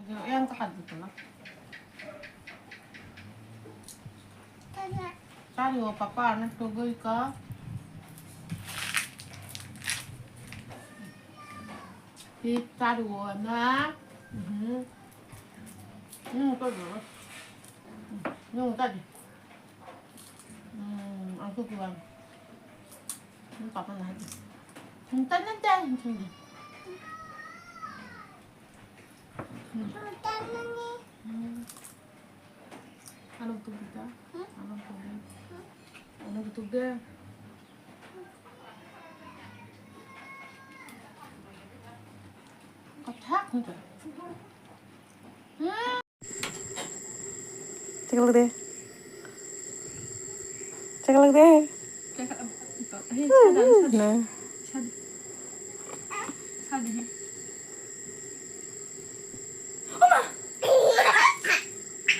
yang tekan gitu lah. Cari papa nih tuh gue ke. Kita dua nak. Kau dulu. Tadi. Aku kurang. Papa nak. Nanti. Ano betul kita? Ano betul deh? Kotak nih. Take a look there. Take a look there. No.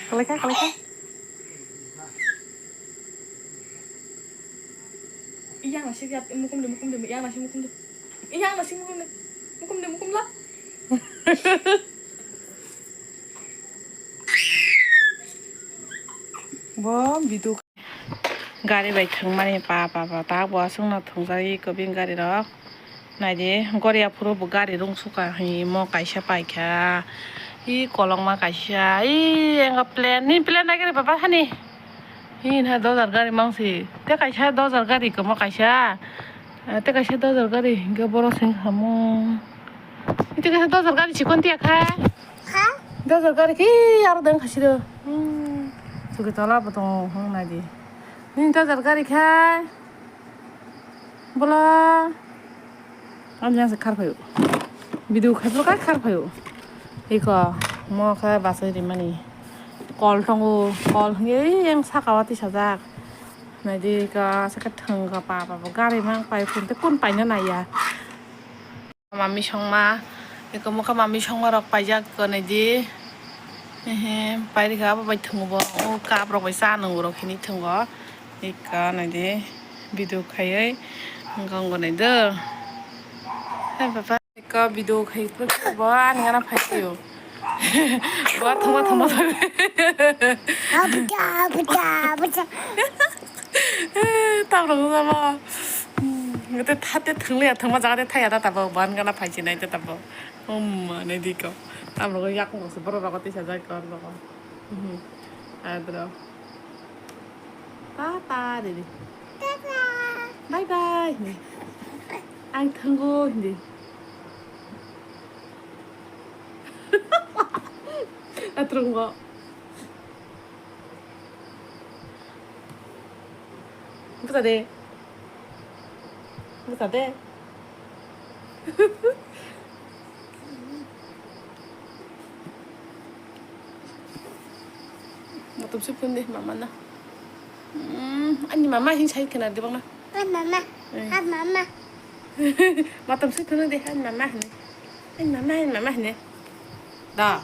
Kalika. Iya masih lihat mukum deh. Iya masih mukum deh. Mukum lah. 뭐 미도 가리 바이탕 많이 봐봐 다 보아서 통자리 거빈 가리라 나지 거리 앞으로 뭐 가리 롱수가 이뭐 가이샤 바이캬 이 꼴랑마 가이샤 이 앵가 플랜 나게 봐봐 하니 이나 도저 가리 망시 때 가이샤 도저 가리 그뭐 가이샤 때 가이샤 도저 가리 이거 보러 생각하모 이때 가이샤 도저 가리 직권 띠야 가 도저 가리 기 알아든 가시려 저기 달라보통 홍나지 ninta zargari khai bola amjang se khar phayo video khaplo ka khar phayo iko mo kha basari mani kol tongo kol nge yang sakawati sajak nadi ka sakat thang ka pa gari mang pai phun te kun pai na nai ya mami songma iko mo ka mami songma rok paijak ko nadi pai ka ba bai thung bo o ka rok bai sa nang rok khini thung go 이까 나디 비디오 카이 건거 나이드 해봐봐 이까 비디오 카이 프로젝트 뭐 하나 파이요 뭐 토마 아부자 따로 가봐 그때 타때 등래야 등마 자가데 타야다 따봐 뭐 하나 파이지 나이드 따봐 엄마 나디 거 따로 그 약국 가서 벌어라고 뛰셔자 거 거 아들아 Papa đi. Bye bye. Anh thương cô đi. À thương cô. Buta deh. Mau tụm súp đi mama na. Anh mama hin say kena di bang na. Mama. Matam sih tuh deh mama nih. Mama nih. Dah.